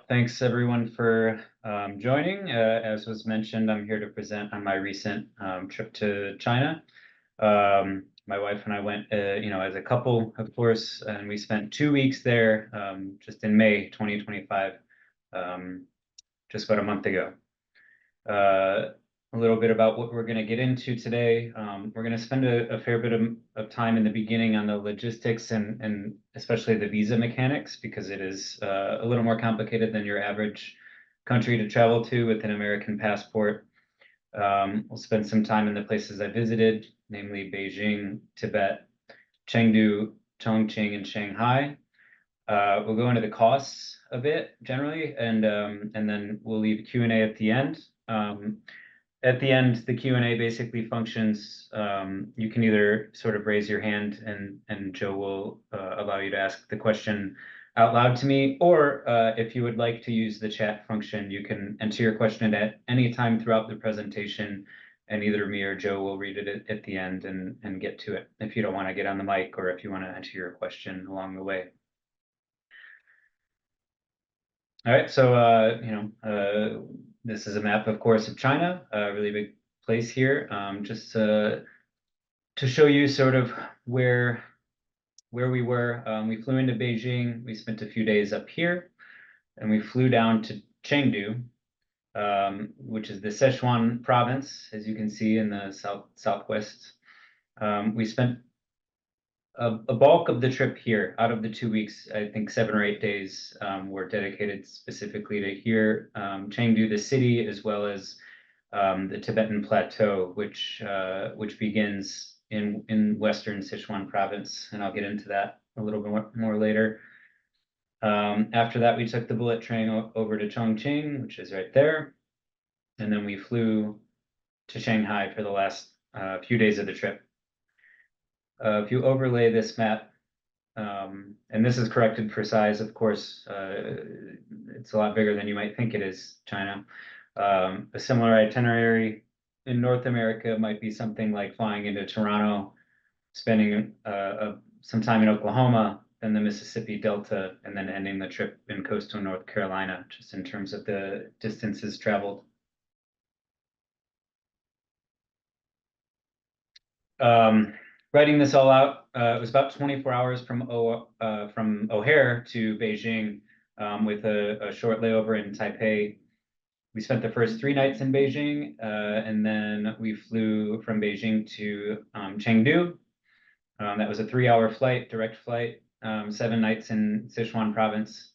Thanks everyone for joining. As was mentioned, I'm here to present on my recent trip to China. My wife and I went, as a couple, of course, and we spent 2 weeks there just in May 2025, just about a month ago. A little bit about what we're going to get into today. We're going to spend a fair bit of time in the beginning on the logistics and especially the visa mechanics, because it is a little more complicated than your average country to travel to with an American passport. We'll spend some time in the places I visited, namely Beijing, Tibet, Chengdu, Chongqing, and Shanghai. We'll go into the costs a bit generally, and then we'll leave Q&A at the end. At the end, the Q&A basically functions. You can either sort of raise your hand and Joe will allow you to ask the question out loud to me, or if you would like to use the chat function, you can enter your question at any time throughout the presentation, and either me or Joe will read it at the end and get to it if you don't want to get on the mic or if you want to enter your question along the way. All right, so this is a map, of course, of China, a really big place here, just to show you sort of where we were. We flew into Beijing, we spent a few days up here, and we flew down to Chengdu, which is the Sichuan Province, as you can see in the southwest. We spent a bulk of the trip here. Out of the 2 weeks, I think 7 or 8 days were dedicated specifically to here, Chengdu, the city, as well as the Tibetan Plateau, which begins in western Sichuan Province, and I'll get into that a little bit more later. After that, we took the bullet train over to Chongqing, which is right there, and then we flew to Shanghai for the last few days of the trip. If you overlay this map, and this is corrected for size, of course, it's a lot bigger than you might think it is, China. A similar itinerary in North America might be something like flying into Toronto, spending some time in Oklahoma, then the Mississippi Delta, and then ending the trip in coastal North Carolina, just in terms of the distances traveled. Writing this all out, it was about 24 hours from O'Hare to Beijing, with a short layover in Taipei. We spent the first 3 nights in Beijing, and then we flew from Beijing to Chengdu. That was a 3-hour flight, direct flight, 7 nights in Sichuan Province.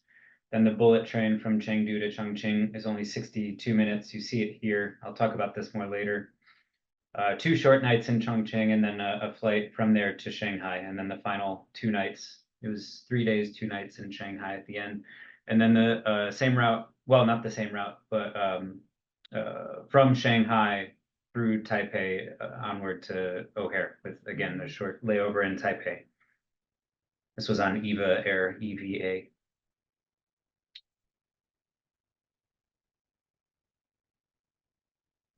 Then the bullet train from Chengdu to Chongqing is only 62 minutes. You see it here. I'll talk about this more later. 2 short nights in Chongqing, and then a flight from there to Shanghai, and then the final 2 nights. It was 3 days, 2 nights in Shanghai at the end, and then the same route. Well, not the same route, but from Shanghai through Taipei onward to O'Hare, with again a short layover in Taipei. This was on EVA Air, EVA.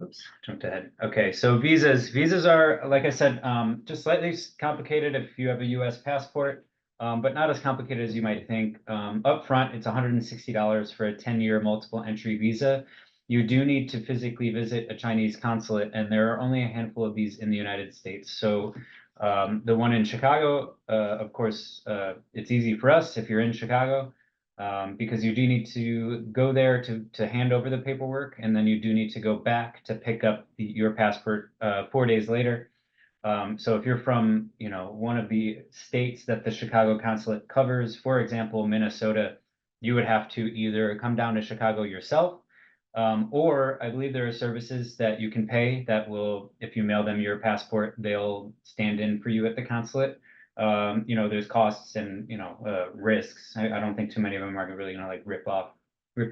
Oops, jumped ahead. Okay, so visas. Visas are, like I said, just slightly complicated if you have a US passport, but not as complicated as you might think. Up front, it's $160 for a 10-year multiple entry visa. You do need to physically visit a Chinese consulate, and there are only a handful of these in the United States. So the one in Chicago, of course, it's easy for us if you're in Chicago. Because you do need to go there to hand over the paperwork, and then you do need to go back to pick up your passport 4 days later. So if you're from, one of the states that the Chicago consulate covers, for example, Minnesota, you would have to either come down to Chicago yourself, or I believe there are services that you can pay that will, if you mail them your passport, they'll stand in for you at the consulate. There's costs and risks. I don't think too many of them are really gonna like rip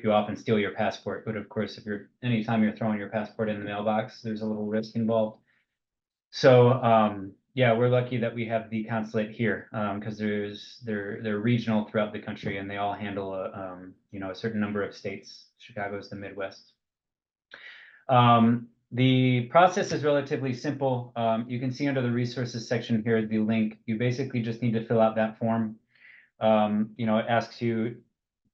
you off and steal your passport. But of course, anytime you're throwing your passport in the mailbox, there's a little risk involved. So yeah, we're lucky that we have the consulate here, because they're regional throughout the country, and they all handle a certain number of states. Chicago's the Midwest. The process is relatively simple. You can see under the resources section here, the link. You basically just need to fill out that form. It asks you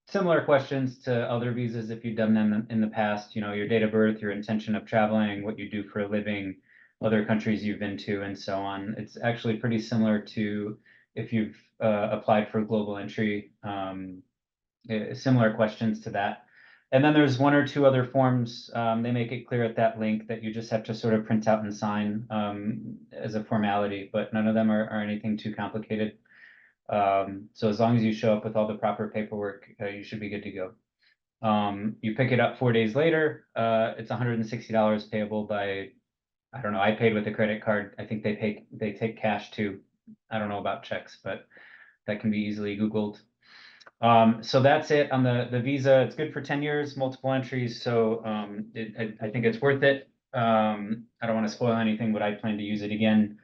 similar questions to other visas if you've done them in the past, your date of birth, your intention of traveling, what you do for a living, other countries you've been to, and so on. It's actually pretty similar to if you've applied for global entry, similar questions to that. And then there's one or two other forms. They make it clear at that link that you just have to sort of print out and sign as a formality, but none of them are anything too complicated. So as long as you show up with all the proper paperwork, you should be good to go. You pick it up 4 days later. It's $160 payable by, I don't know, I paid with a credit card. I think they take cash too. I don't know about checks, but that can be easily Googled. So that's it on the visa. It's good for 10 years, multiple entries. So I think it's worth it. I don't want to spoil anything, but I plan to use it again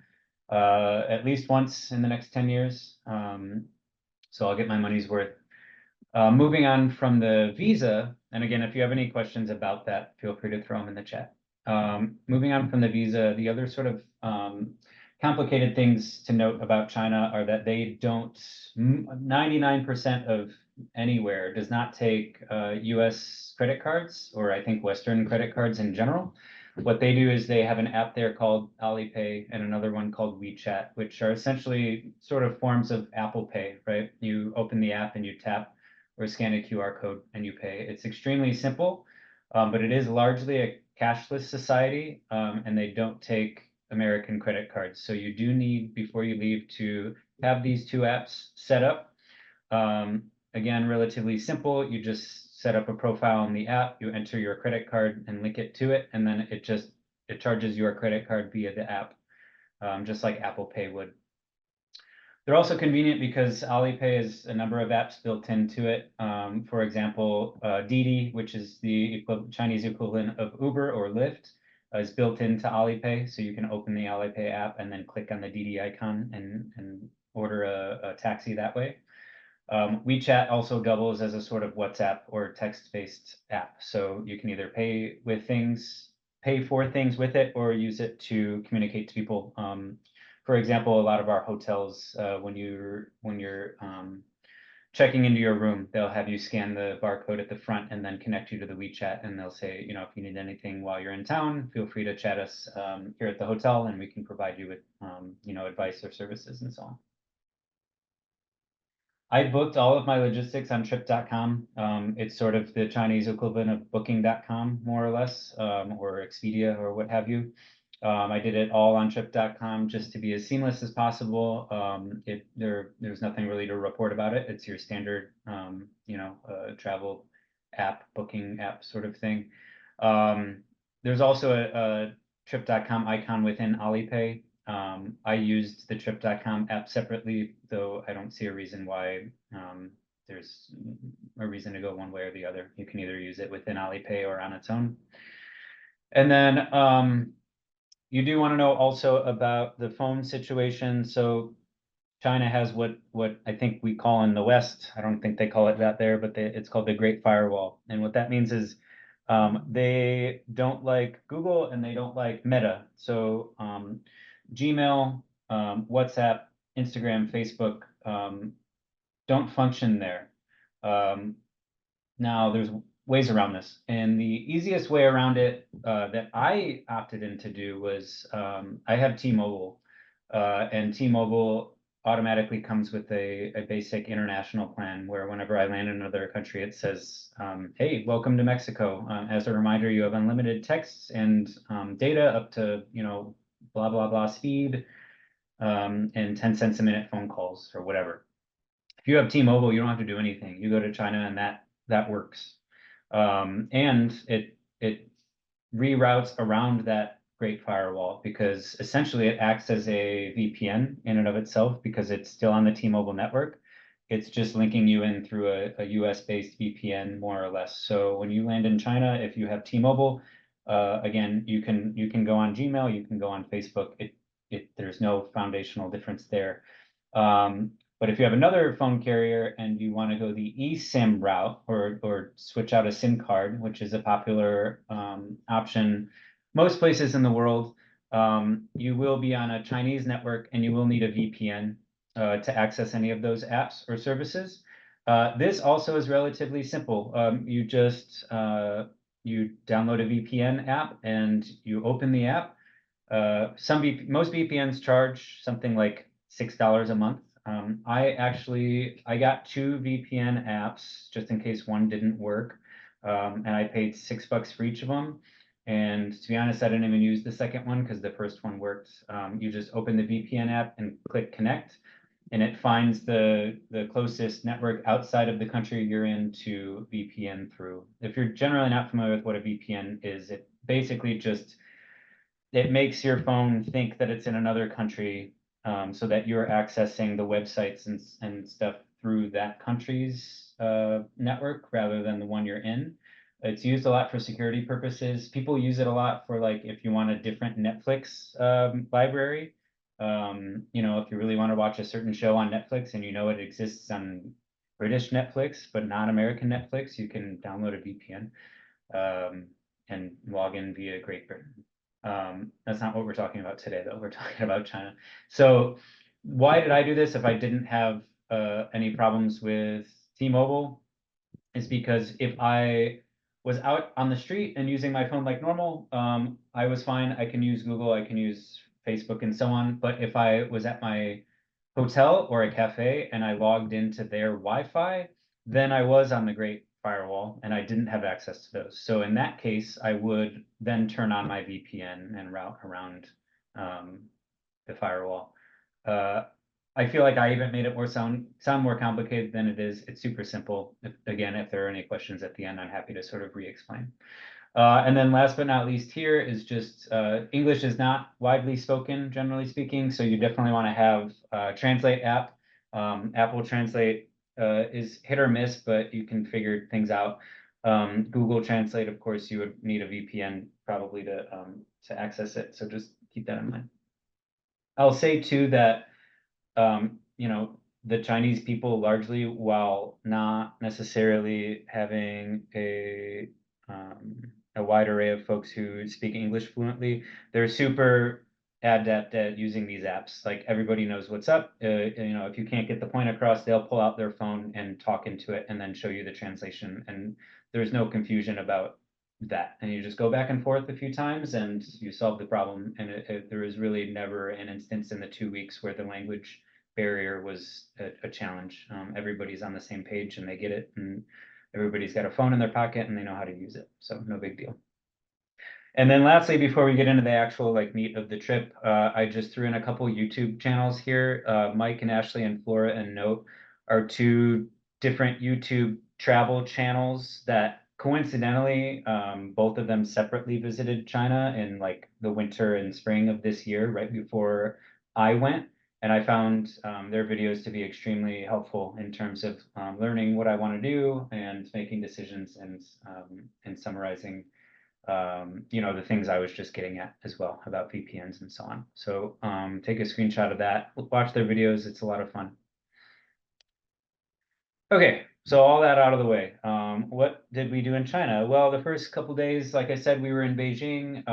at least once in the next 10 years. So I'll get my money's worth. Moving on from the visa, and again, if you have any questions about that, feel free to throw them in the chat. Moving on from the visa, the other sort of complicated things to note about China are that they don't, 99% of anywhere does not take US credit cards, or I think Western credit cards in general. What they do is they have an app there called Alipay and another one called WeChat, which are essentially sort of forms of Apple Pay, right? You open the app and you tap or scan a QR code and you pay. It's extremely simple, but it is largely a cashless society, and they don't take American credit cards. So you do need, before you leave, to have these two apps set up. Again, relatively simple. You just set up a profile on the app, you enter your credit card and link it to it, and then it charges your credit card via the app, just like Apple Pay would. They're also convenient because Alipay has a number of apps built into it. For example, Didi, which is the Chinese equivalent of Uber or Lyft, is built into Alipay. So you can open the Alipay app and then click on the Didi icon and order a taxi that way. WeChat also doubles as a sort of WhatsApp or text-based app. So you can either pay for things with it, or use it to communicate to people. For example, a lot of our hotels, when you're checking into your room, they'll have you scan the barcode at the front and then connect you to the WeChat, and they'll say, if you need anything while you're in town, feel free to chat us here at the hotel, and we can provide you with advice or services and so on. I booked all of my logistics on Trip.com. It's sort of the Chinese equivalent of Booking.com, more or less, or Expedia or what have you. I did it all on Trip.com just to be as seamless as possible. There's nothing really to report about it. It's your standard, travel app, booking app sort of thing. There's also a Trip.com icon within Alipay. I used the Trip.com app separately, though I don't see a reason why there's a reason to go one way or the other. You can either use it within Alipay or on its own. And then you do want to know also about the phone situation. So China has what I think we call in the West, I don't think they call it that there, but it's called the Great Firewall. And what that means is they don't like Google and they don't like Meta. So Gmail, WhatsApp, Instagram, Facebook don't function there. Now, there's ways around this, and the easiest way around it that I opted in to do was I have T-Mobile, and T-Mobile automatically comes with a basic international plan where whenever I land in another country, it says, hey, welcome to Mexico. As a reminder, you have unlimited texts and data up to, blah, blah, blah speed, and 10 cents a minute phone calls or whatever. If you have T-Mobile, you don't have to do anything. You go to China and that works. And it reroutes around that Great Firewall because essentially it acts as a VPN in and of itself because it's still on the T-Mobile network. It's just linking you in through a US-based VPN, more or less. So when you land in China, if you have T-Mobile, again, you can go on Gmail, you can go on Facebook. There's no foundational difference there. But if you have another phone carrier and you want to go the eSIM route or switch out a SIM card, which is a popular option most places in the world, you will be on a Chinese network and you will need a VPN to access any of those apps or services. This also is relatively simple. You just you download a VPN app and you open the app. Most VPNs charge something like $6 a month. I got two VPN apps just in case one didn't work, and I paid $6 for each of them. And to be honest, I didn't even use the second one because the first one worked. You just open the VPN app and click connect, and it finds the closest network outside of the country you're in to VPN through. If you're generally not familiar with what a VPN is, it basically just it makes your phone think that it's in another country, so that you're accessing the websites and stuff through that country's network rather than the one you're in. It's used a lot for security purposes. People use it a lot for like if you want a different Netflix library. If you really want to watch a certain show on Netflix and you know it exists on British Netflix but not American Netflix, you can download a VPN and log in via Great Britain. That's not what we're talking about today, though. We're talking about China. So why did I do this if I didn't have any problems with T-Mobile? Is because if I was out on the street and using my phone like normal, I was fine. I can use Google, I can use Facebook and so on. But if I was at my hotel or a cafe and I logged into their Wi-Fi, then I was on the Great Firewall and I didn't have access to those. So in that case, I would then turn on my VPN and route around the firewall. I feel like I even made it sound more complicated than it is. It's super simple. If there are any questions at the end, I'm happy to sort of re-explain. And then last but not least here is just English is not widely spoken, generally speaking, so you definitely want to have a Translate app. Apple Translate is hit or miss, but you can figure things out. Google Translate, of course, you would need a VPN probably to access it, so just keep that in mind. I'll say too that the Chinese people largely, while not necessarily having a wide array of folks who speak English fluently, they're super adept at using these apps. Like everybody knows what's up. If you can't get the point across, they'll pull out their phone and talk into it and then show you the translation. And there's no confusion about that. And you just go back and forth a few times and you solve the problem. And there is really never an instance in the 2 weeks where the language barrier was a challenge. Everybody's on the same page and they get it, and everybody's got a phone in their pocket and they know how to use it. So no big deal. And then lastly, before we get into the actual like meat of the trip, I just threw in a couple YouTube channels here. Mike and Ashley and Flora and Note are two different YouTube travel channels that coincidentally, both of them separately visited China in like the winter and spring of this year, right before I went. And I found their videos to be extremely helpful in terms of learning what I want to do and making decisions and summarizing the things I was just getting at as well about VPNs and so on. So take a screenshot of that, watch their videos. It's a lot of fun. Okay, so all that out of the way. What did we do in China? Well, the first couple days, like I said, we were in Beijing.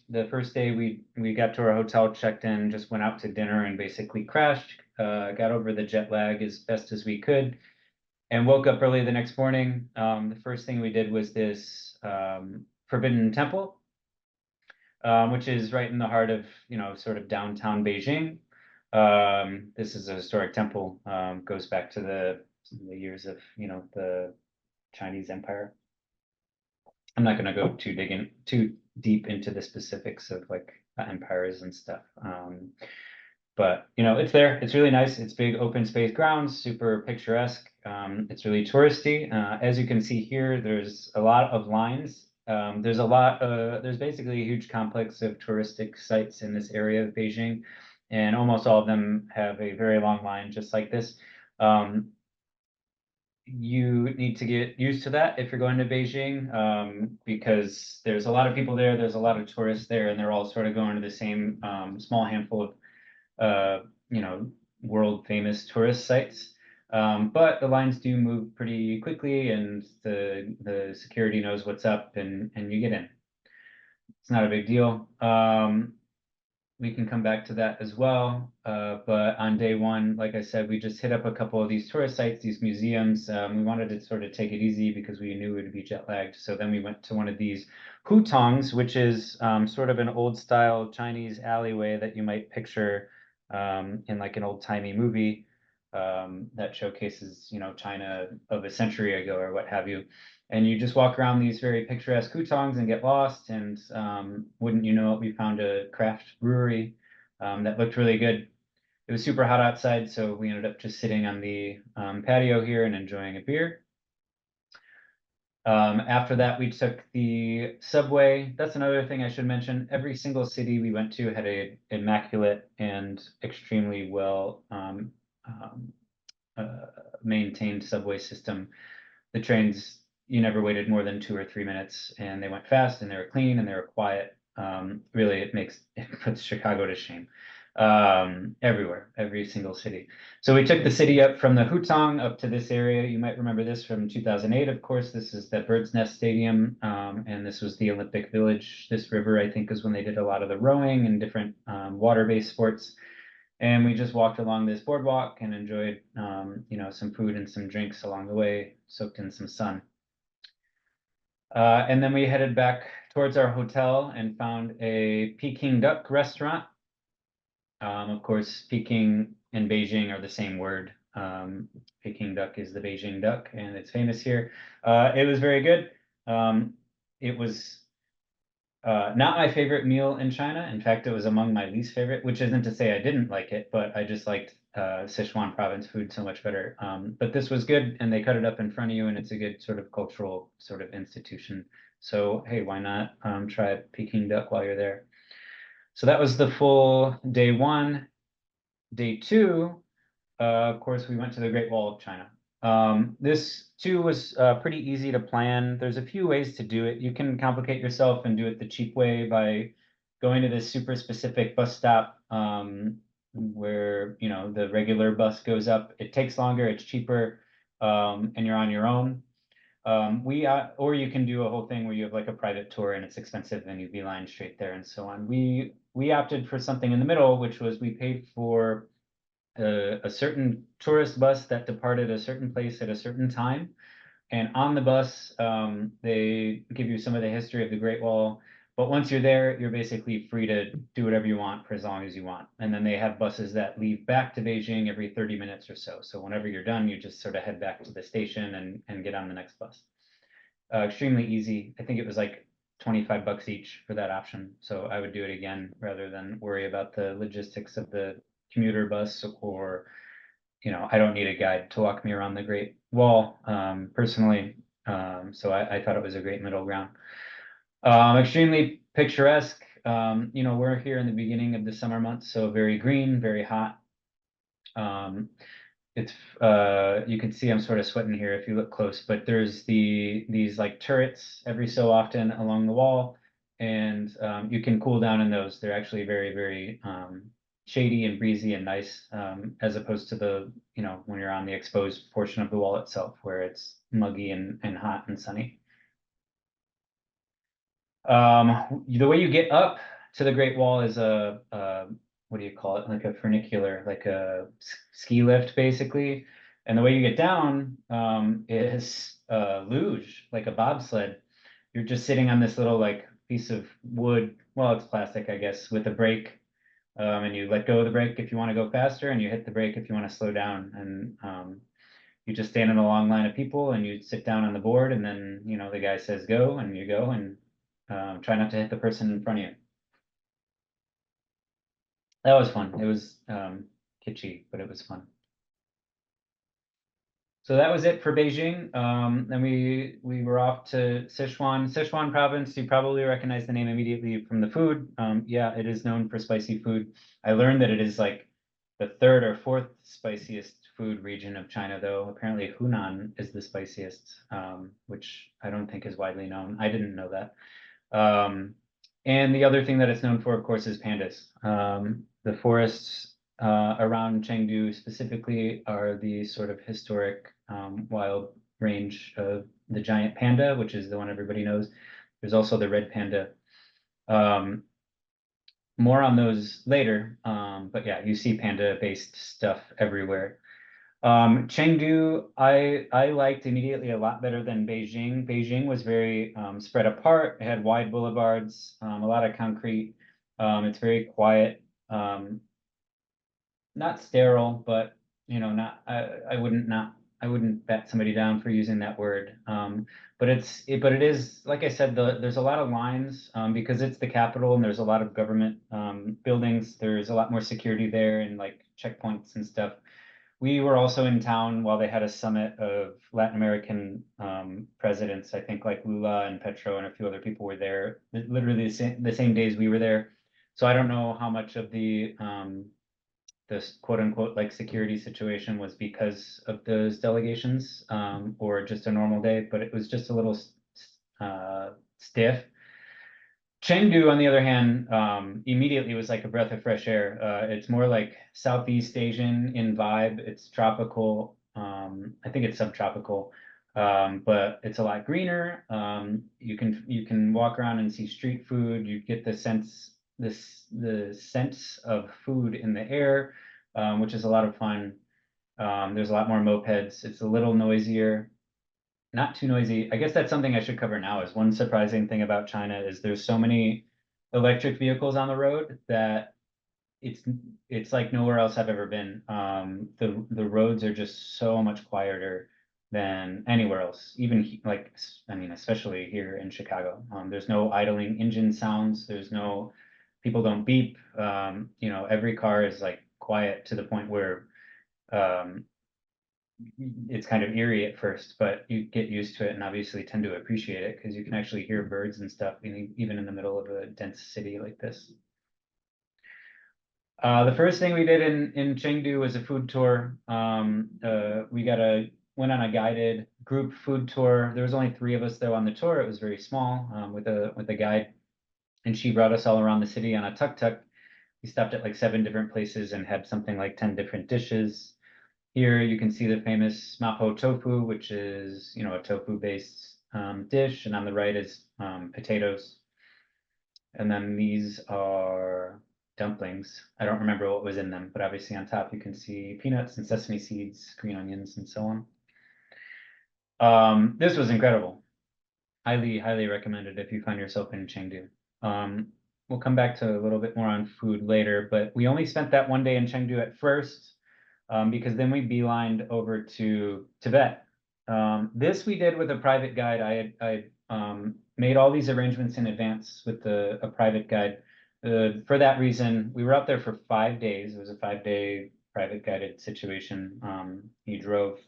The first day we got to our hotel, checked in, just went out to dinner and basically crashed. Got over the jet lag as best as we could and woke up early the next morning. The first thing we did was this Forbidden Temple, which is right in the heart of, sort of downtown Beijing. This is a historic temple, goes back to the years of, the Chinese Empire. I'm not going to go too deep into the specifics of like empires and stuff. But it's there. It's really nice. It's big open space grounds, super picturesque. It's really touristy. As you can see here, there's a lot of lines. There's basically a huge complex of touristic sites in this area of Beijing, and almost all of them have a very long line just like this. You need to get used to that if you're going to Beijing, because there's a lot of people there, there's a lot of tourists there, and they're all sort of going to the same small handful of world famous tourist sites. But the lines do move pretty quickly and the security knows what's up and you get in. It's not a big deal. we can come back to that as well. But on day one, like I said, we just hit up a couple of these tourist sites, these museums. We wanted to sort of take it easy because we knew it would be jet lagged. So then we went to one of these hutongs, which is sort of an old style Chinese alleyway that you might picture in like an old timey movie that showcases, China of a century ago or what have you. And you just walk around these very picturesque hutongs and get lost. And wouldn't you know it, we found a craft brewery that looked really good. It was super hot outside, so we ended up just sitting on the patio here and enjoying a beer. After that, we took the subway. That's another thing I should mention. Every single city we went to had a immaculate and extremely well um, uh, maintained subway system. The trains, you never waited more than 2 or 3 minutes, and they went fast and they were clean and they were quiet. Really, it puts Chicago to shame. Everywhere, every single city. So we took the city up from the Hutong up to this area. You might remember this from 2008, of course. This is the Bird's Nest Stadium, and this was the Olympic Village. This river, I think, is when they did a lot of the rowing and different water-based sports. And we just walked along this boardwalk and enjoyed, some food and some drinks along the way, soaked in some sun. And then we headed back towards our hotel and found a Peking duck restaurant. Of course, Peking and Beijing are the same word. Peking duck is the Beijing duck, and it's famous here. It was very good. It was not my favorite meal in China. In fact, it was among my least favorite, which isn't to say I didn't like it, but I just liked Sichuan Province food so much better. But this was good, and they cut it up in front of you, and it's a good sort of cultural sort of institution. So hey, why not try Peking duck while you're there? So that was the full day one. Day two, of course, we went to the Great Wall of China. This too was pretty easy to plan. There's a few ways to do it. You can complicate yourself and do it the cheap way by going to this super specific bus stop where the regular bus goes up. It takes longer, it's cheaper, and you're on your own. Or you can do a whole thing where you have like a private tour and it's expensive and you beeline straight there and so on. We opted for something in the middle, which was we paid for a certain tourist bus that departed a certain place at a certain time. And on the bus, they give you some of the history of the Great Wall. But once you're there, you're basically free to do whatever you want for as long as you want. And then they have buses that leave back to Beijing every 30 minutes or so. So whenever you're done, you just sort of head back to the station and get on the next bus. Extremely easy. I think it was like 25 bucks each for that option. So I would do it again rather than worry about the logistics of the commuter bus or I don't need a guide to walk me around the Great Wall personally. So I thought it was a great middle ground. Extremely picturesque. We're here in the beginning of the summer months, so very green, very hot. It's you can see I'm sort of sweating here if you look close, but there's these like turrets every so often along the wall, and you can cool down in those. They're actually very, very shady and breezy and nice, as opposed to the when you're on the exposed portion of the wall itself where it's muggy and hot and sunny. The way you get up to the Great Wall is a what do you call it? Like a funicular, like a ski lift, basically. And the way you get down is a luge, like a bobsled. You're just sitting on this little like piece of wood. Well, it's plastic, I guess, with a brake. And you let go of the brake if you want to go faster, and you hit the brake if you want to slow down. And you just stand in a long line of people, and you sit down on the board, and then the guy says go, and you go, and try not to hit the person in front of you. That was fun. It was kitschy, but it was fun. So that was it for Beijing. Then we were off to Sichuan. Sichuan province, you probably recognize the name immediately from the food. Yeah, it is known for spicy food. I learned that it is like the third or fourth spiciest food region of China, though. Apparently Hunan is the spiciest, which I don't think is widely known. I didn't know that. And the other thing that it's known for, of course, is pandas. The forests around Chengdu specifically are the sort of historic wild range of the giant panda, which is the one everybody knows. There's also the red panda. Um, more on those later. But yeah, you see panda-based stuff everywhere. Chengdu, I liked immediately a lot better than Beijing. Beijing was very spread apart. It had wide boulevards, a lot of concrete. It's very quiet. Not sterile, but not I wouldn't bat somebody down for using that word. But it is like I said, there's a lot of lines because it's the capital and there's a lot of government buildings. There's a lot more security there and like checkpoints and stuff. We were also in town while they had a summit of Latin American presidents. I think like Lula and Petro and a few other people were there, literally the same days we were there. So I don't know how much of this quote unquote like security situation was because of those delegations or just a normal day, but it was just a little stiff. Chengdu, on the other hand, immediately was like a breath of fresh air. It's more like Southeast Asian in vibe. It's tropical. I think it's subtropical, but it's a lot greener. You can walk around and see street food. You get the sense of food in the air, which is a lot of fun. There's a lot more mopeds. It's a little noisier, not too noisy. I guess that's something I should cover now is one surprising thing about China is there's so many electric vehicles on the road that it's it's like nowhere else I've ever been. The roads are just so much quieter than anywhere else. Even like I mean, especially here in Chicago. There's no idling engine sounds. There's no people don't beep. Every car is like quiet to the point where um, it's kind of eerie at first, but you get used to it and obviously tend to appreciate it because you can actually hear birds and stuff even in the middle of a dense city like this. The first thing we did in Chengdu was a food tour. Went on a guided group food tour. There was only three of us though on the tour. It was very small with a guide, and she brought us all around the city on a tuk-tuk. We stopped at like 7 different places and had something like 10 different dishes. Here you can see the famous mapo tofu, which is, a tofu-based dish, and on the right is potatoes. And then these are dumplings. I don't remember what was in them, but obviously on top you can see peanuts and sesame seeds, green onions, and so on. This was incredible. Highly, highly recommended if you find yourself in Chengdu. We'll come back to a little bit more on food later, but we only spent that one day in Chengdu at first because then we beelined over to Tibet. This we did with a private guide. I made all these arrangements in advance with a private guide. For that reason, we were out there for 5 days. It was a 5-day private guided situation. He drove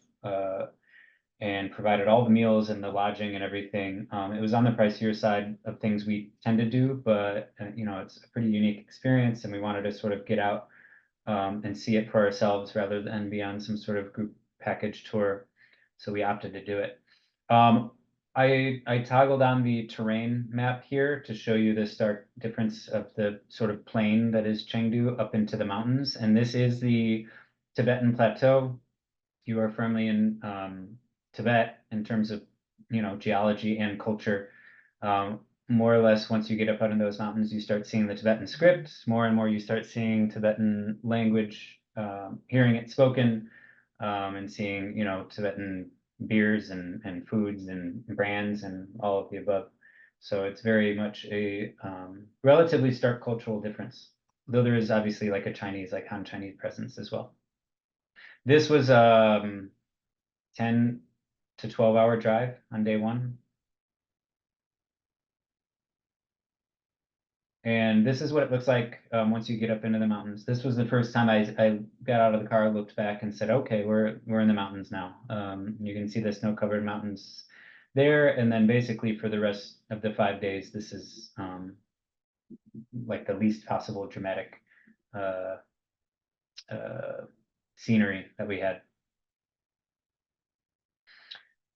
and provided all the meals and the lodging and everything. It was on the pricier side of things we tend to do, but it's a pretty unique experience, and we wanted to sort of get out and see it for ourselves rather than be on some sort of group package tour. So we opted to do it. I toggled on the terrain map here to show you the stark difference of the sort of plain that is Chengdu up into the mountains. And this is the Tibetan Plateau. You are firmly in Tibet in terms of, geology and culture. More or less, once you get up out in those mountains, you start seeing the Tibetan script. More and more, you start seeing Tibetan language, hearing it spoken, and seeing, Tibetan beers and foods and brands and all of the above. So it's very much a relatively stark cultural difference, though there is obviously like a Chinese, like Han Chinese presence as well. This was 10 to 12 hour drive on day one. And this is what it looks like once you get up into the mountains. This was the first time I got out of the car, looked back, and said, "Okay, we're in the mountains now." You can see the snow-covered mountains there, and then basically for the rest of the 5 days, this is like the least possible dramatic uh, scenery that we had.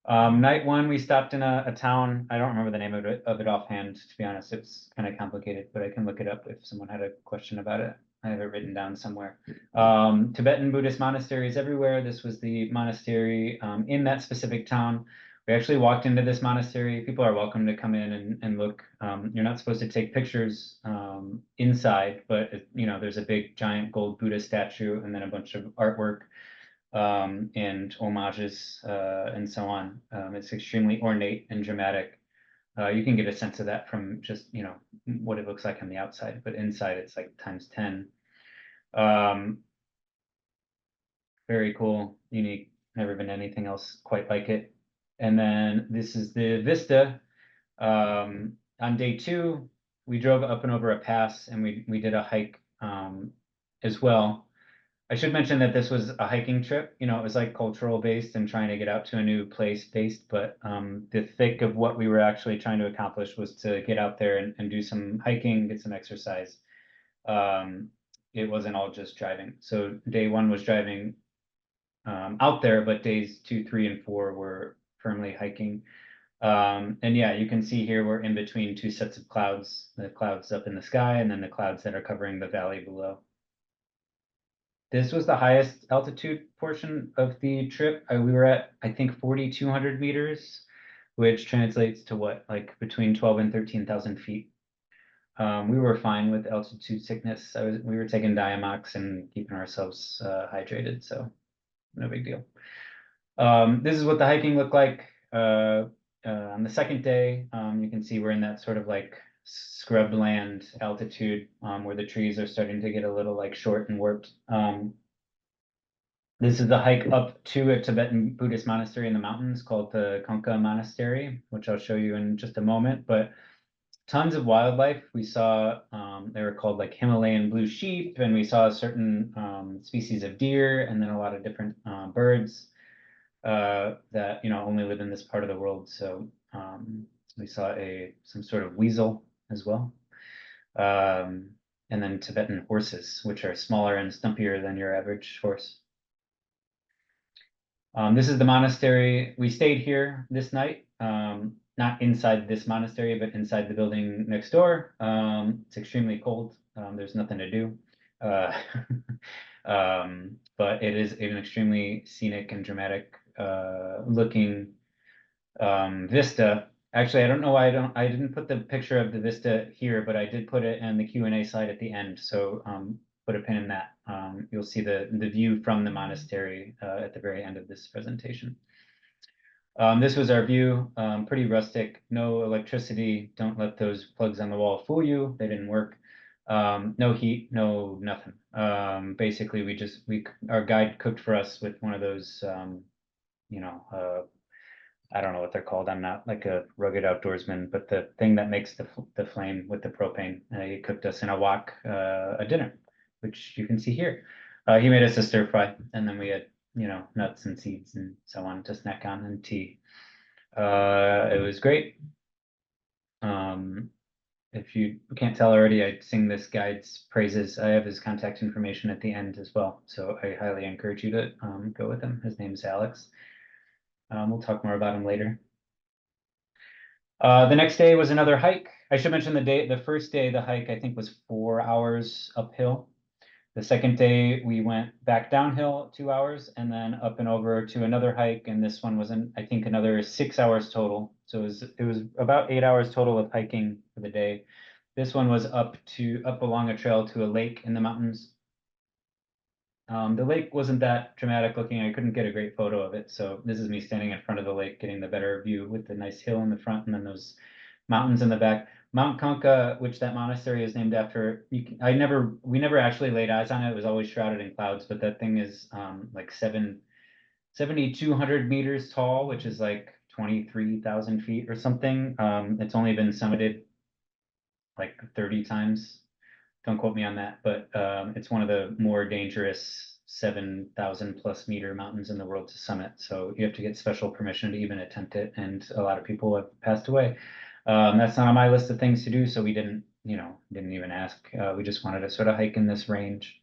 Night one, we stopped in a town. I don't remember the name of it offhand, to be honest. It's kind of complicated, but I can look it up if someone had a question about it. I have it written down somewhere. Tibetan Buddhist monasteries everywhere. This was the monastery in that specific town. We actually walked into this monastery. People are welcome to come in and look. You're not supposed to take pictures inside, but there's a big giant gold Buddha statue and then a bunch of artwork and homages and so on. It's extremely ornate and dramatic. You can get a sense of that from just, what it looks like on the outside, but inside it's like times 10. Very cool, unique, never been anything else quite like it. And then this is the vista. On day 2, we drove up and over a pass and we did a hike as well. I should mention that this was a hiking trip. It was like cultural based and trying to get out to a new place based, but the thick of what we were actually trying to accomplish was to get out there and do some hiking, get some exercise. It wasn't all just driving. So day 1 was driving out there, but days 2, 3, and 4 were firmly hiking. And yeah, you can see here we're in between 2 sets of clouds, the clouds up in the sky and then the clouds that are covering the valley below. This was the highest altitude portion of the trip. We were at, I think, 4,200 meters, which translates to what, like between 12 and 13,000 feet. We were fine with altitude sickness. We were taking Diamox and keeping ourselves hydrated, so no big deal. This is what the hiking looked like on the second day. You can see we're in that sort of like scrubland altitude where the trees are starting to get a little like short and warped. This is the hike up to a Tibetan Buddhist monastery in the mountains called the Konka Monastery, which I'll show you in just a moment. But tons of wildlife. We saw, they were called like Himalayan blue sheep, and we saw a certain species of deer, and then a lot of different birds that only live in this part of the world. So we saw some sort of weasel as well. And then Tibetan horses, which are smaller and stumpier than your average horse. This is the monastery. We stayed here this night, not inside this monastery, but inside the building next door. It's extremely cold. There's nothing to do. But it is an extremely scenic and dramatic looking vista. Actually, I don't know why I didn't put the picture of the vista here, but I did put it in the Q&A slide at the end. So put a pin in that. You'll see the view from the monastery at the very end of this presentation. This was our view, pretty rustic, no electricity. Don't let those plugs on the wall fool you. They didn't work. No heat, no nothing. Basically, our guide cooked for us with one of those, I don't know what they're called. I'm not like a rugged outdoorsman, but the thing that makes the flame with the propane. He cooked us in a wok a dinner, which you can see here. He made us a stir fry, and then we had nuts and seeds and so on to snack on, and tea. It was great. If you can't tell already, I sing this guide's praises. I have his contact information at the end as well, so I highly encourage you to go with him. His name's Alex. We'll talk more about him later. The next day was another hike. I should mention the first day, the hike, I think, was 4 hours uphill. The second day, we went back downhill 2 hours and then up and over to another hike. And this one was, I think, another 6 hours total. So it was about 8 hours total of hiking for the day. This one was up along a trail to a lake in the mountains. The lake wasn't that dramatic looking. I couldn't get a great photo of it. So this is me standing in front of the lake, getting the better view with the nice hill in the front and then those mountains in the back. Mount Konka, which that monastery is named after, we never actually laid eyes on it. It was always shrouded in clouds, but that thing is like 7,200 meters tall, which is like 23,000 feet or something. It's only been summited like 30 times. Don't quote me on that, but it's one of the more dangerous 7,000 plus meter mountains in the world to summit. So you have to get special permission to even attempt it, and a lot of people have passed away. That's not on my list of things to do, so we didn't even ask. We just wanted to sort of hike in this range.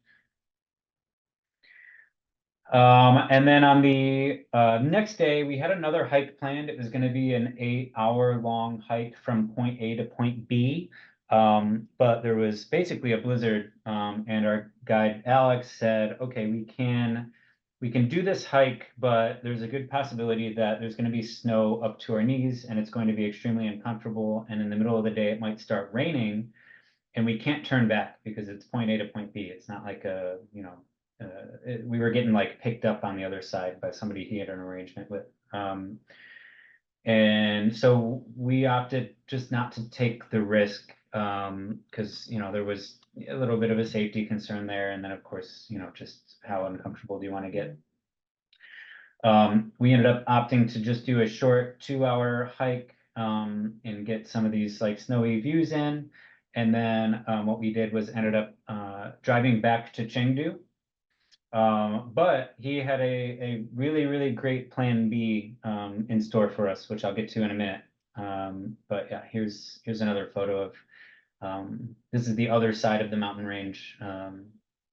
And then on the next day, we had another hike planned. It was going to be an 8-hour long hike from point A to point B. But there was basically a blizzard, and our guide Alex said, okay, we can we can do this hike, but there's a good possibility that there's going to be snow up to our knees and it's going to be extremely uncomfortable. And in the middle of the day, it might start raining and we can't turn back because it's point A to point B. It's not like we were getting like picked up on the other side by somebody he had an arrangement with. And so we opted just not to take the risk because there was a little bit of a safety concern there, and then of course just how uncomfortable do you want to get. We ended up opting to just do a short 2-hour hike and get some of these like snowy views in, and then what we did was ended up driving back to Chengdu. But he had a really, really great plan B in store for us, which I'll get to in a minute. But yeah, here's another photo of this is the other side of the mountain range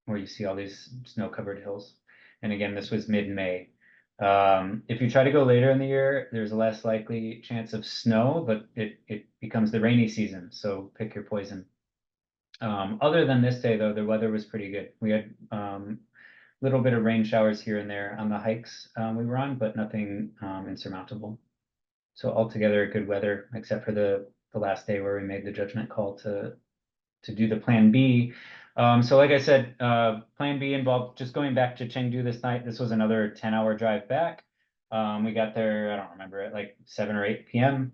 where you see all these snow-covered hills. And again, this was mid-May. If you try to go later in the year, there's a less likely chance of snow, but it becomes the rainy season, so pick your poison. Other than this day, though, the weather was pretty good. We had little bit of rain showers here and there on the hikes we were on, but nothing insurmountable. So altogether, good weather, except for the last day where we made the judgment call to do the plan B. So like I said, plan B involved just going back to Chengdu this night. This was another 10-hour drive back. We got there, I don't remember, at like 7 or 8 p.m.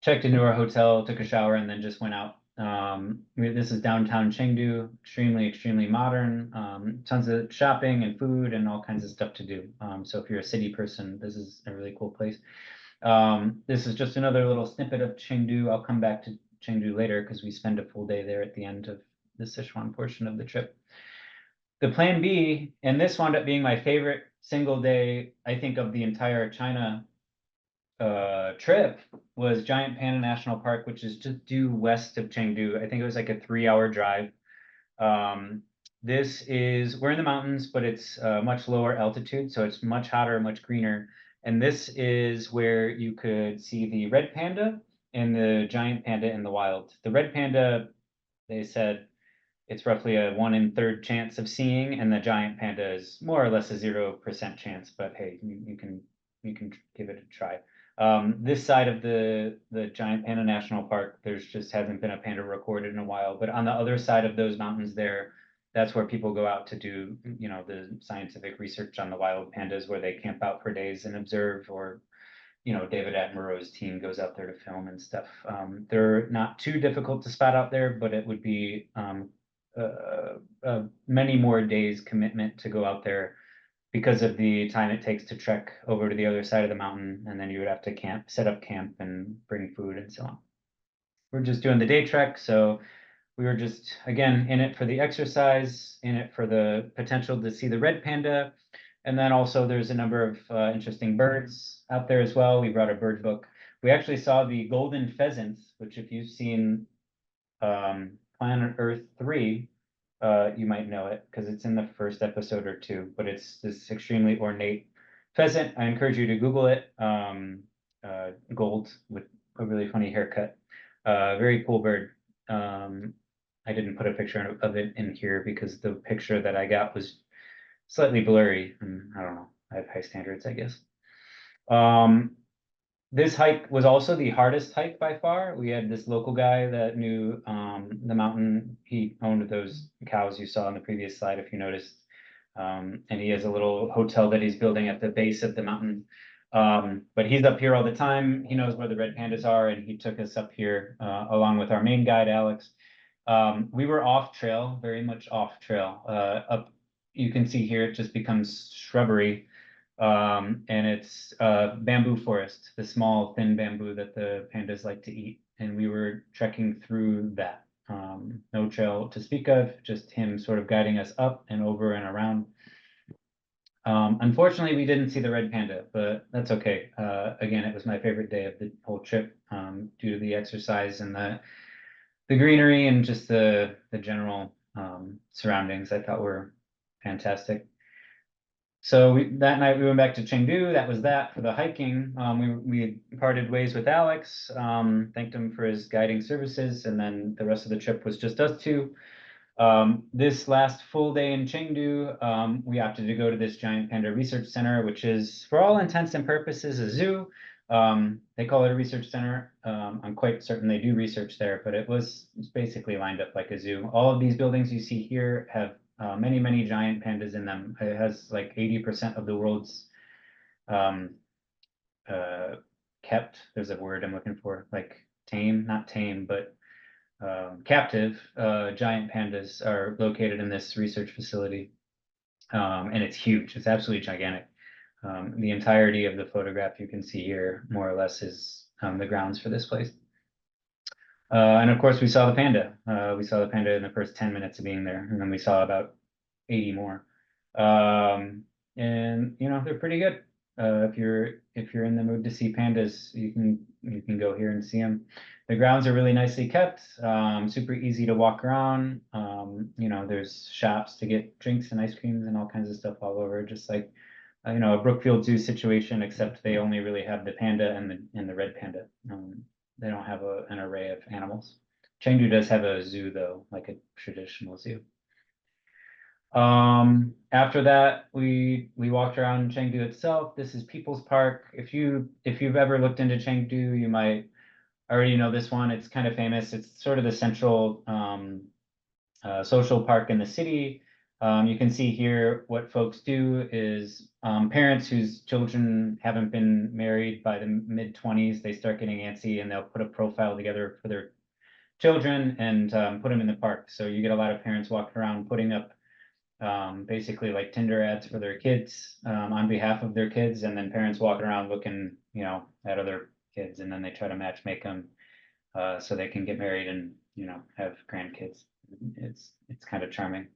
Checked into our hotel, took a shower, and then just went out. This is downtown Chengdu, extremely modern. Tons of shopping and food and all kinds of stuff to do. So if you're a city person, this is a really cool place. This is just another little snippet of Chengdu. I'll come back to Chengdu later because we spend a full day there at the end of the Sichuan portion of the trip. The plan B, and this wound up being my favorite single day, I think, of the entire China trip, was Giant Panda National Park, which is just due west of Chengdu. I think it was like a 3-hour drive. We're in the mountains, but it's much lower altitude, so it's much hotter, much greener. And this is where you could see the red panda and the giant panda in the wild. The red panda, they said it's roughly a 1 in 3rd chance of seeing, and the giant panda is more or less a 0% chance, but hey, you can give it a try. This side of the Giant Panda National Park, there's just hasn't been a panda recorded in a while. But on the other side of those mountains there, that's where people go out to do, the scientific research on the wild pandas, where they camp out for days and observe, or, David Attenborough's team goes out there to film and stuff. They're not too difficult to spot out there, but it would be many more days commitment to go out there because of the time it takes to trek over to the other side of the mountain, and then you would have to set up camp and bring food and so on. We're just doing the day trek, so we were just, again, in it for the exercise, in it for the potential to see the red panda, and then also there's a number of interesting birds out there as well. We brought a bird book. We actually saw the golden pheasants, which if you've seen Planet Earth 3, you might know it because it's in the first episode or two, but it's this extremely ornate pheasant. I encourage you to Google it. Gold with a really funny haircut. Very cool bird. I didn't put a picture of it in here because the picture that I got was slightly blurry, and I don't know. I have high standards, I guess. This hike was also the hardest hike by far. We had this local guy that knew the mountain. He owned those cows you saw in the previous slide, if you noticed. And he has a little hotel that he's building at the base of the mountain. But he's up here all the time. He knows where the red pandas are, and he took us up here along with our main guide, Alex. We were off trail, very much off trail. Up, you can see here, it just becomes shrubbery. And it's bamboo forest, the small thin bamboo that the pandas like to eat. And we were trekking through that. No trail to speak of, just him sort of guiding us up and over and around. Unfortunately, we didn't see the red panda, but that's okay. Again, it was my favorite day of the whole trip due to the exercise and the greenery and just the general surroundings I thought were fantastic. So that night we went back to Chengdu. That was that for the hiking. We parted ways with Alex, thanked him for his guiding services, and then the rest of the trip was just us two. This last full day in Chengdu, we opted to go to this giant panda research center, which is, for all intents and purposes, a zoo. They call it a research center. I'm quite certain they do research there, but it's basically lined up like a zoo. All of these buildings you see here have many, many giant pandas in them. It has like 80% of the world's um, kept, there's a word I'm looking for, like tame, not tame, but captive giant pandas are located in this research facility. And it's huge. It's absolutely gigantic. The entirety of the photograph you can see here, more or less, is the grounds for this place. And of course, we saw the panda. We saw the panda in the first 10 minutes of being there, and then we saw about 80 more. And they're pretty good. If you're in the mood to see pandas, you can go here and see them. The grounds are really nicely kept, super easy to walk around. There's shops to get drinks and ice creams and all kinds of stuff all over, just like a Brookfield Zoo situation, except they only really have the panda and the red panda. They don't have an array of animals. Chengdu does have a zoo though, like a traditional zoo. After that, we walked around Chengdu itself. This is People's Park. If you've ever looked into Chengdu, you might already know this one. It's kind of famous. It's sort of the central social park in the city. You can see here what folks do is parents whose children haven't been married by the mid-20s, they start getting antsy and they'll put a profile together for their children and put them in the park. So you get a lot of parents walking around putting up basically like Tinder ads for their kids on behalf of their kids, and then parents walking around looking, at other kids, and then they try to match make them so they can get married and have grandkids. It's kind of charming.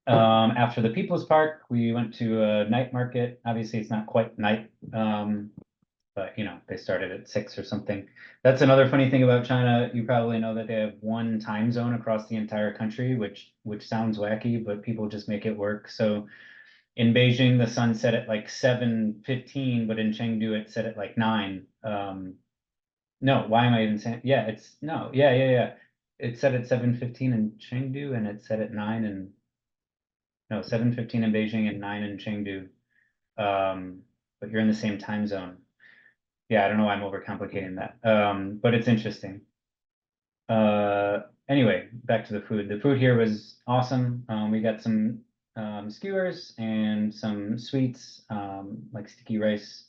After the People's Park, we went to a night market. Obviously, it's not quite night, but they started at 6 or something. That's another funny thing about China. You probably know that they have one time zone across the entire country, which sounds wacky, but people just make it work. So in Beijing, the sun set at like 7:15, but in Chengdu, it set at like 9. No, why am I even saying? Yeah, it's no, yeah, yeah, yeah. It set at 7:15 in Chengdu, and it set at 9 and no, 7:15 in Beijing and 9 in Chengdu. But you're in the same time zone. Yeah, I don't know why I'm overcomplicating that. But it's interesting. Anyway, back to the food. The food here was awesome. We got some skewers and some sweets, like sticky rice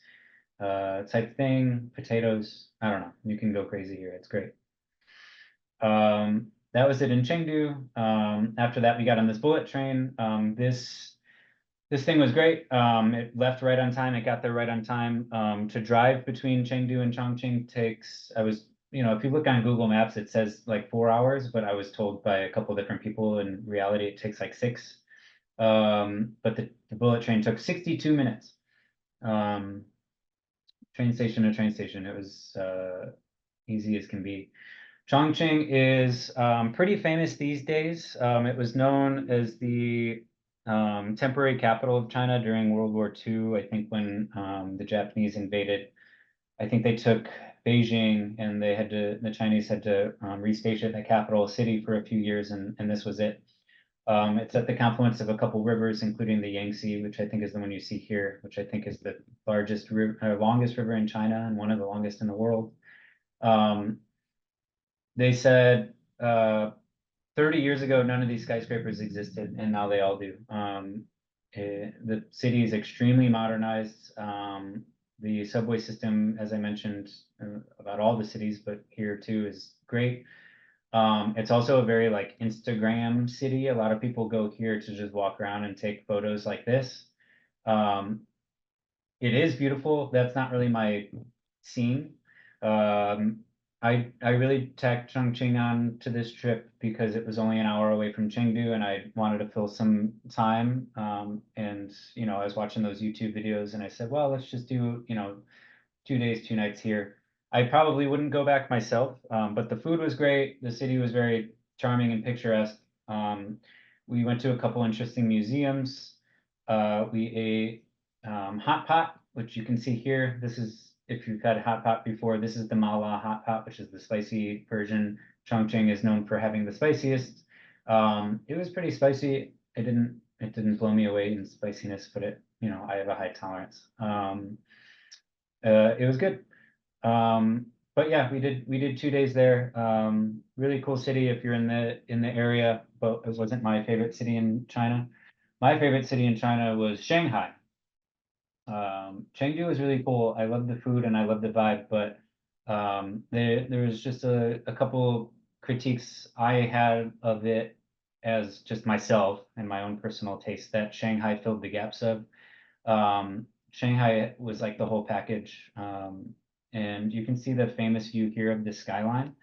type thing, potatoes. I don't know. You can go crazy here. It's great. That was it in Chengdu. After that, we got on this bullet train. This thing was great. It left right on time. It got there right on time. To drive between Chengdu and Chongqing if you look on Google Maps, it says like 4 hours, but I was told by a couple different people in reality it takes like 6. But the bullet train took 62 minutes. Train station to train station. It was easy as can be. Chongqing is pretty famous these days. It was known as the temporary capital of China during World War II. I think when the Japanese invaded, I think they took Beijing and the Chinese had to restation the capital city for a few years, and this was it. It's at the confluence of a couple rivers, including the Yangtze, which I think is the one you see here, which I think is the longest river in China and one of the longest in the world. They said 30 years ago, none of these skyscrapers existed, and now they all do. The city is extremely modernized. The subway system, as I mentioned, about all the cities, but here too, is great. It's also a very like Instagram city. A lot of people go here to just walk around and take photos like this. It is beautiful. That's not really my scene. Um, I really tacked Chongqing on to this trip because it was only an hour away from Chengdu and I wanted to fill some time. And I was watching those YouTube videos and I said, well, let's just do 2 days, 2 nights here. I probably wouldn't go back myself, but the food was great. The city was very charming and picturesque. We went to a couple interesting museums. We ate hot pot, which you can see here. This is, if you've had hot pot before, this is the mala hot pot, which is the spicy version. Chongqing is known for having the spiciest. It was pretty spicy. It didn't blow me away in spiciness, but I have a high tolerance. It was good. But yeah, we did 2 days there. Really cool city if you're in the area, but it wasn't my favorite city in China. My favorite city in China was Shanghai. Chengdu was really cool. I love the food and I love the vibe, but there was just a couple critiques I had of it as just myself and my own personal taste that Shanghai filled the gaps of. Shanghai was like the whole package. And you can see the famous view here of the skyline.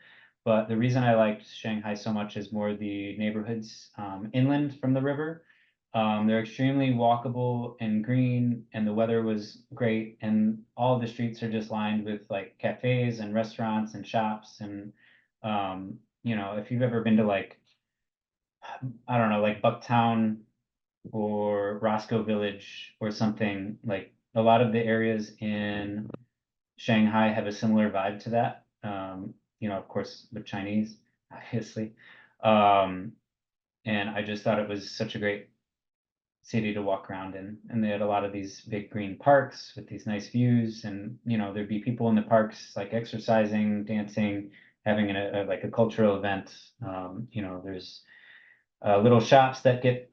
But the reason I liked Shanghai so much is more the neighborhoods inland from the river. They're extremely walkable and green, and the weather was great. And all of the streets are just lined with like cafes and restaurants and shops. And if you've ever been to like, I don't know, like Bucktown or Roscoe Village or something, like a lot of the areas in Shanghai have a similar vibe to that. Of course, with Chinese, obviously. Um, and I just thought it was such a great city to walk around in. And they had a lot of these big green parks with these nice views. And, there'd be people in the parks like exercising, dancing, having like a cultural event. There's little shops that get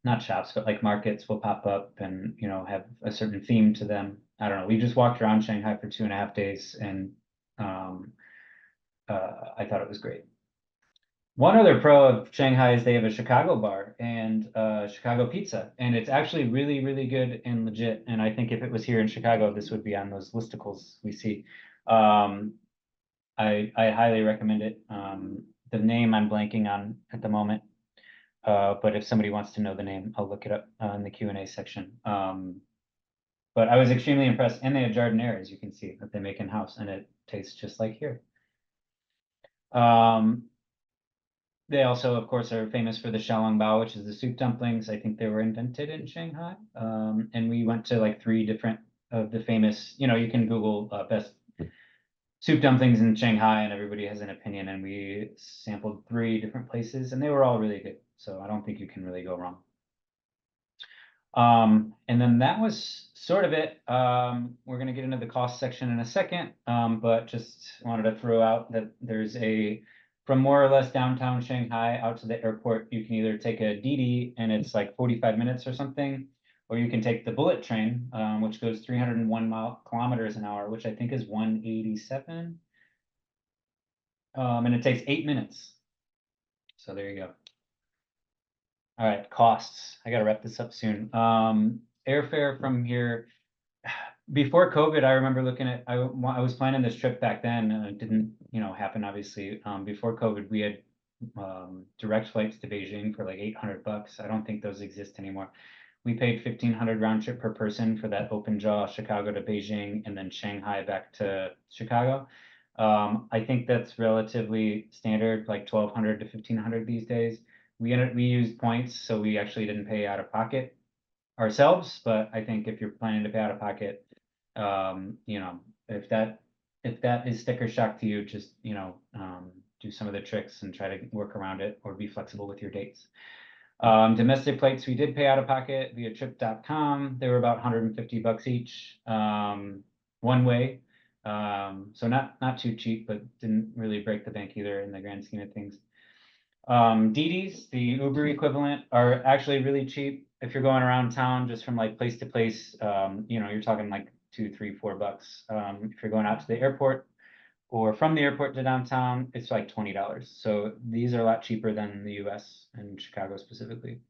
not shops, but like markets will pop up and have a certain theme to them. I don't know. We just walked around Shanghai for 2.5 days, and um, I thought it was great. One other pro of Shanghai is they have a Chicago bar and Chicago pizza, and it's actually really, really good and legit. And I think if it was here in Chicago, this would be on those listicles we see. Um, I highly recommend it. The name I'm blanking on at the moment. But if somebody wants to know the name, I'll look it up in the Q&A section. But I was extremely impressed, and they have jardiniere, as you can see, that they make in-house, and it tastes just like here. They also, of course, are famous for the xiaolongbao, which is the soup dumplings. I think they were invented in Shanghai. And we went to like 3 different of the famous, you can Google best soup dumplings in Shanghai, and everybody has an opinion. And we sampled 3 different places, and they were all really good. So I don't think you can really go wrong. And then that was sort of it. We're going to get into the cost section in a second, but just wanted to throw out that there's from more or less downtown Shanghai out to the airport, you can either take a DD and it's like 45 minutes or something, or you can take the bullet train, which goes 301 kilometers an hour, which I think is 187. And it takes 8 minutes. So there you go. All right, costs. I got to wrap this up soon. Airfare from here, before COVID, I remember looking at, I was planning this trip back then, and it didn't, happen, obviously. Before COVID, we had direct flights to Beijing for like $800. I don't think those exist anymore. We paid 1,500 round trip per person for that open jaw Chicago to Beijing and then Shanghai back to Chicago. I think that's relatively standard, like 1,200 to 1,500 these days. We used points, so we actually didn't pay out of pocket ourselves. But I think if you're planning to pay out of pocket, if that is sticker shock to you, just do some of the tricks and try to work around it or be flexible with your dates. Domestic flights we did pay out of pocket via trip.com. They were about $150 each, one way. So not too cheap, but didn't really break the bank either in the grand scheme of things. DDs, the Uber equivalent, are actually really cheap if you're going around town just from like place to place. You're talking like $2, $3, $4. If you're going out to the airport or from the airport to downtown, it's like $20. So these are a lot cheaper than the US and Chicago specifically.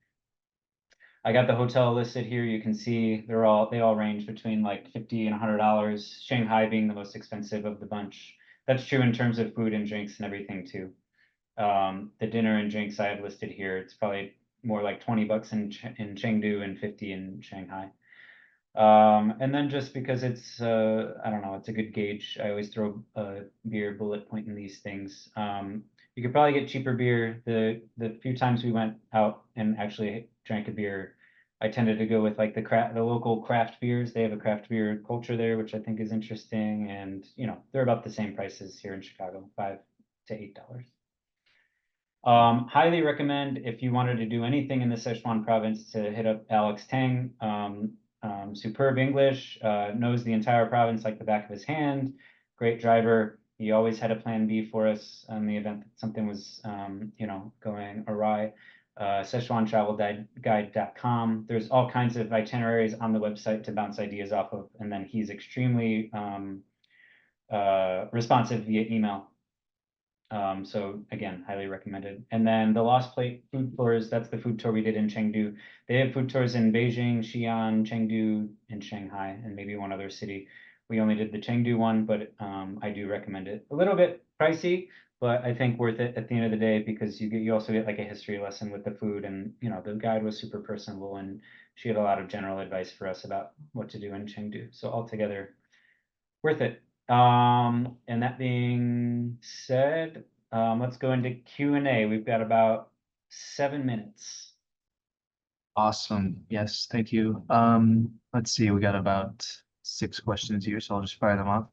I got the hotel listed here. You can see they all range between like $50 and $100. Shanghai being the most expensive of the bunch. That's true in terms of food and drinks and everything too. The dinner and drinks I have listed here, it's probably more like $20 in Chengdu and 50 in Shanghai. And then just because it's I don't know, it's a good gauge. I always throw a beer bullet point in these things. You could probably get cheaper beer. The few times we went out and actually drank a beer, I tended to go with like the local craft beers. They have a craft beer culture there, which I think is interesting. And they're about the same prices here in Chicago, to $8. Highly recommend if you wanted to do anything in the Sichuan province to hit up Alex Tang. Superb English, knows the entire province like the back of his hand. Great driver. He always had a plan B for us in the event that something was, going awry. SichuanTravelGuide.com. There's all kinds of itineraries on the website to bounce ideas off of, and then he's extremely responsive via email. So again, highly recommended. And then the Lost Plate food tours, that's the food tour we did in Chengdu. They have food tours in Beijing, Xi'an, Chengdu, and Shanghai, and maybe one other city. We only did the Chengdu one, but I do recommend it. A little bit pricey, but I think worth it at the end of the day because you also get like a history lesson with the food, and the guide was super personable and she had a lot of general advice for us about what to do in Chengdu. So altogether, worth it. And that being said, let's go into Q&A. We've got about 7 minutes. Awesome. Yes, thank you. Let's see, we got about 6 questions here, so I'll just fire them off.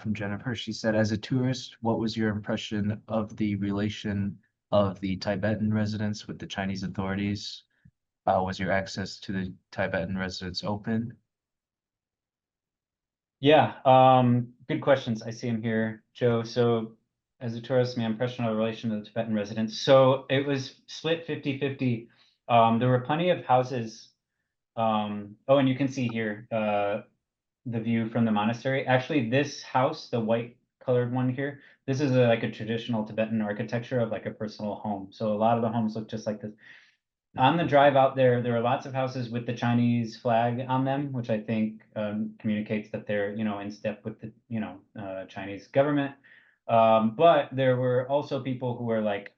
From Jennifer, she said, as a tourist, what was your impression of the relation of the Tibetan residents with the Chinese authorities? Was your access to the Tibetan residents open? Yeah, good questions. I see them here, Joe. So as a tourist, my impression of the relation to the Tibetan residents. So it was split 50-50. There were plenty of houses. Oh, and you can see here the view from the monastery. Actually, this house, the white colored one here, this is like a traditional Tibetan architecture of like a personal home. So a lot of the homes look just like this. On the drive out there, there are lots of houses with the Chinese flag on them, which I think communicates that they're, in step with the, Chinese government. But there were also people who were like,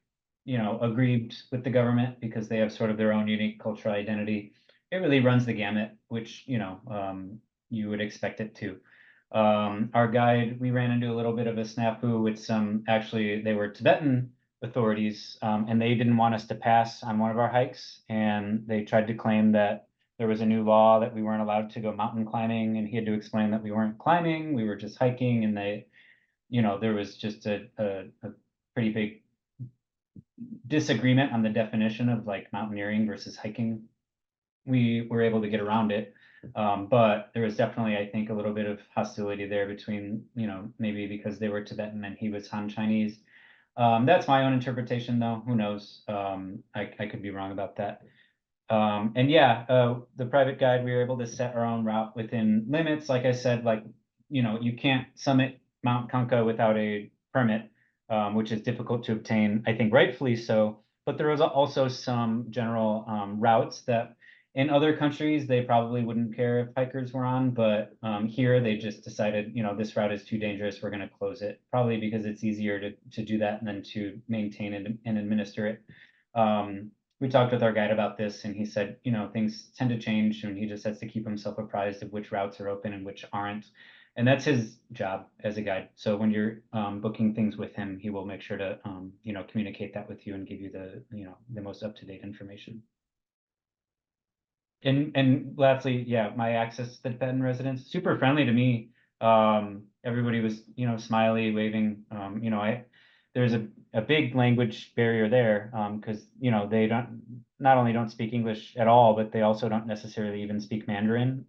aggrieved with the government because they have sort of their own unique cultural identity. It really runs the gamut, which, you would expect it to. Our guide, we ran into a little bit of a snafu with some, actually, they were Tibetan authorities, and they didn't want us to pass on one of our hikes, and they tried to claim that there was a new law that we weren't allowed to go mountain climbing, and he had to explain that we weren't climbing, we were just hiking, and there was just a pretty big disagreement on the definition of like mountaineering versus hiking. We were able to get around it. But there was definitely, I think, a little bit of hostility there between, maybe because they were Tibetan and he was Han Chinese. That's my own interpretation, though. Who knows? I could be wrong about that. And yeah, the private guide, we were able to set our own route within limits. Like I said, like, you can't summit Mount Kanka without a permit, which is difficult to obtain, I think rightfully so. But there was also some general routes that in other countries, they probably wouldn't care if hikers were on, but here they just decided, this route is too dangerous, we're going to close it. Probably because it's easier to do that than to maintain it and administer it. We talked with our guide about this, and he said, things tend to change, and he just has to keep himself apprised of which routes are open and which aren't. And that's his job as a guide. So when you're booking things with him, he will make sure to, communicate that with you and give you the most up-to-date information. And lastly, yeah, my access to the Tibetan residents, super friendly to me. Everybody was, smiley, waving. There's a big language barrier there, because they not only don't speak English at all, but they also don't necessarily even speak Mandarin.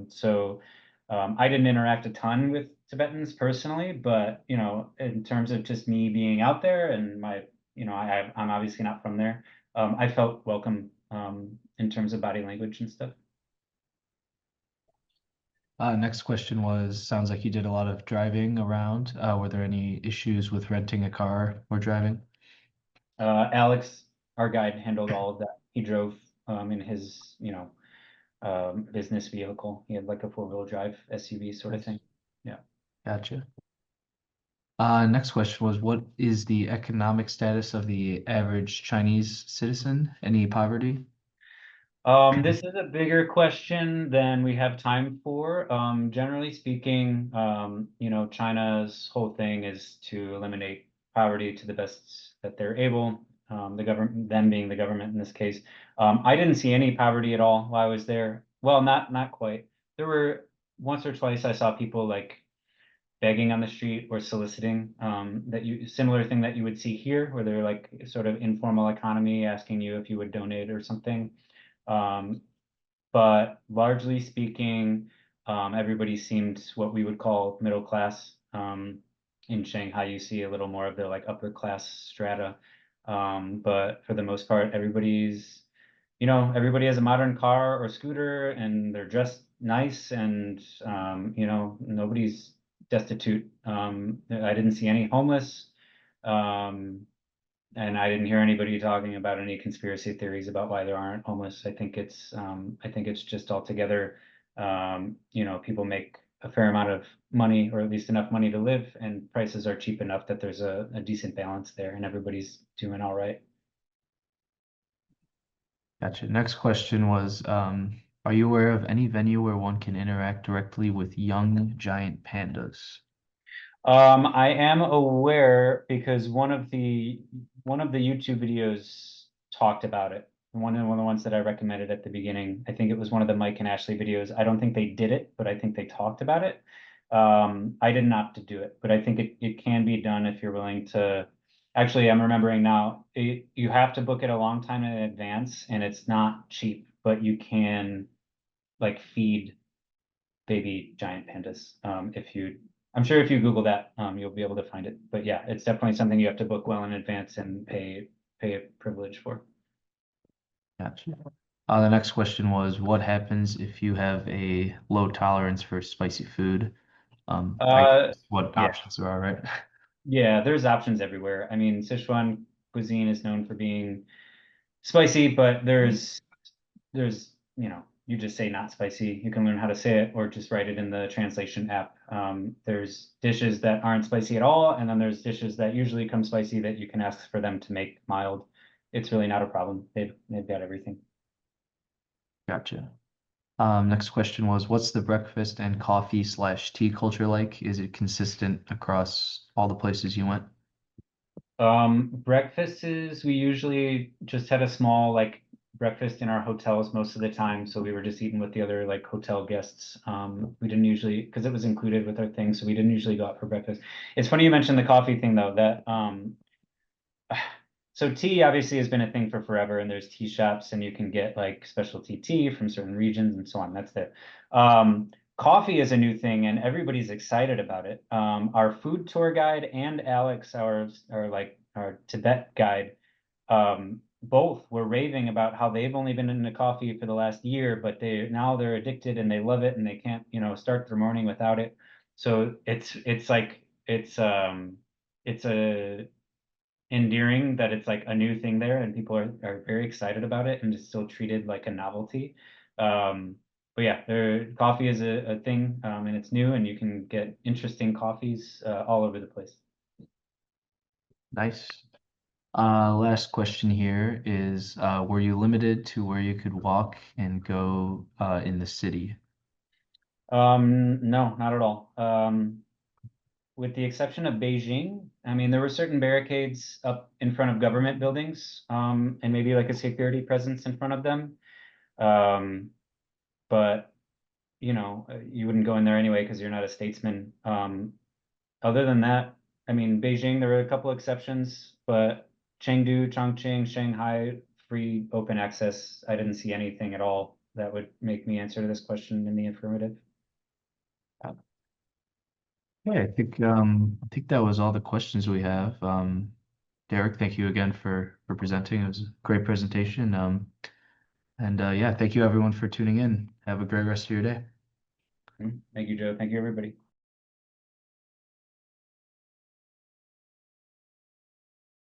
So I didn't interact a ton with Tibetans personally, but in terms of just me being out there and my, I'm obviously not from there. I felt welcome in terms of body language and stuff. Next question was, sounds like you did a lot of driving around. Were there any issues with renting a car or driving? Alex, our guide, handled all of that. He drove in his, business vehicle. He had like a 4-wheel drive SUV sort of thing. Yeah. Gotcha. Next question was, what is the economic status of the average Chinese citizen? Any poverty? This is a bigger question than we have time for. Generally speaking, China's whole thing is to eliminate poverty to the best that they're able. The government, them being the government in this case. I didn't see any poverty at all while I was there. Well, not quite. There were once or twice I saw people like begging on the street or soliciting, that you similar thing that you would see here, where they're like sort of informal economy asking you if you would donate or something. Um, but largely speaking, everybody seemed what we would call middle class. In Shanghai, you see a little more of the like upper class strata. But for the most part, everybody has a modern car or scooter and they're dressed nice and, nobody's destitute. I didn't see any homeless. Um, and I didn't hear anybody talking about any conspiracy theories about why there aren't homeless. I think it's just altogether, people make a fair amount of money, or at least enough money to live, and prices are cheap enough that there's a decent balance there, and everybody's doing all right. Gotcha. Next question was, are you aware of any venue where one can interact directly with young giant pandas? I am aware because one of the YouTube videos talked about it. One of the ones that I recommended at the beginning. I think it was one of the Mike and Ashley videos. I don't think they did it, but I think they talked about it. I didn't opt to do it, but I think it can be done if you're willing to. Actually, I'm remembering now. You have to book it a long time in advance, and it's not cheap, but you can like feed baby giant pandas. I'm sure if you Google that, you'll be able to find it. But yeah, it's definitely something you have to book well in advance and pay a privilege for. Gotcha. The next question was, what happens if you have a low tolerance for spicy food? I Uh, guess what yeah, options there are, right? yeah, there's options everywhere. I mean, Sichuan cuisine is known for being spicy, but there's you just say not spicy. You can learn how to say it or just write it in the translation app. There's dishes that aren't spicy at all, and then there's dishes that usually come spicy that you can ask for them to make mild. It's really not a problem. They've got everything. Gotcha. Next question was, what's the breakfast and coffee slash tea culture like? Is it consistent across all the places you went? Breakfasts is we usually just had a small like breakfast in our hotels most of the time, so we were just eating with the other like hotel guests. We didn't usually because it was included with our thing, so we didn't usually go out for breakfast. It's funny you mentioned the coffee thing though, that so tea obviously has been a thing for forever, and there's tea shops, and you can get like specialty tea from certain regions and so on. That's it. Coffee is a new thing, and everybody's excited about it. Our food tour guide and Alex, our Tibet guide, both were raving about how they've only been into coffee for the last year, but they're addicted and they love it, and they can't, start their morning without it. So it's a endearing that it's like a new thing there and people are very excited about it and it's still treated like a novelty. But yeah, coffee is a thing, and it's new and you can get interesting coffees all over the place. Nice. Last question here is, were you limited to where you could walk and go in the city? No, not at all. With the exception of Beijing, I mean, there were certain barricades up in front of government buildings, and maybe like a security presence in front of them. Um, but you wouldn't go in there anyway because you're not a statesman. Other than that, I mean, Beijing, there were a couple exceptions, but Chengdu, Chongqing, Shanghai, free open access. I didn't see anything at all that would make me answer this question in the affirmative. Yeah, I think that was all the questions we have. Derek, thank you again for presenting. It was a great presentation. And yeah, thank you everyone for tuning in. Have a great rest of your day. Thank you, Joe. Thank you, everybody.